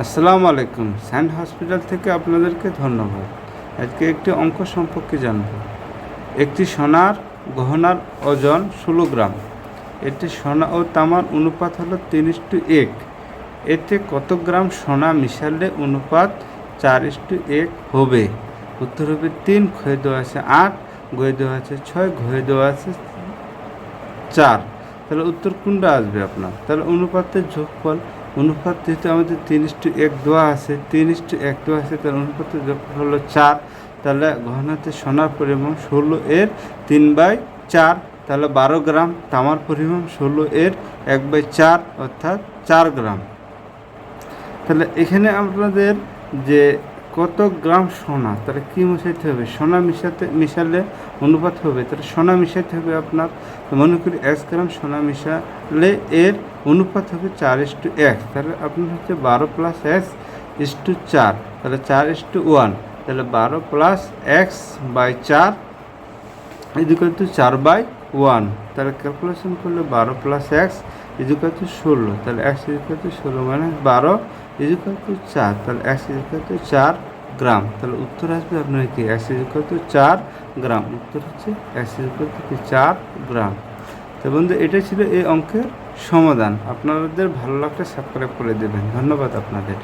আসসালামু আলাইকুম। Science hospital থেকে আপনাদেরকে ধন্যবাদ। আজকে একটি অঙ্ক সম্পর্কে জানব। একটি সোনার গহনার ওজন 16 গ্রাম। এটি সোনা ও তামার অনুপাত হলো 3:1। এতে কত গ্রাম সোনা মিশালে অনুপাত 4:1 হবে? উত্তর হবে 3, ঘয়ে দেওয়া আছে 8, গয়ে দেওয়া আছে 6, ঘয়ে দেওয়া আছে 4। তাহলে উত্তর কোনটা আসবে আপনার? তাহলে অনুপাতের যোগফল, অনুপাত যেহেতু আমাদের 3:1 দেওয়া আছে, 3:1 দেওয়া আছে, তাহলে অনুপাতের যোগফল হলো 4। তাহলে গহনাতে সোনার পরিমাণ 16 এর 3/4, তাহলে 12 গ্রাম। তামার পরিমাণ 16 এর 1/4 অর্থাৎ 4 গ্রাম। তাহলে এখানে আপনাদের যে কত গ্রাম সোনা, তাহলে কী মিশাইতে হবে? সোনা মিশালে অনুপাত হবে, তাহলে সোনা মিশাইতে হবে আপনার। মনে করি 1 গ্রাম সোনা মিশালে এর অনুপাত হবে 4:1। তাহলে আপনার হচ্ছে 12 + x/4, তাহলে 4:1। তাহলে 12 + x/4 = 4/1। তাহলে ক্যালকুলেশন করলে 12 + x = 16। তাহলে x = 16 - 12 = 4। তাহলে x = 4 গ্রাম। তাহলে উত্তর আসবে আপনার কি? x = 4 গ্রাম। উত্তর হচ্ছে x = 4 গ্রাম। তো বন্ধু, এটাই ছিল এই অঙ্কের সমাধান। আপনাদের ভালো লাগলে সাবস্ক্রাইব করে দেবেন। ধন্যবাদ আপনাদের।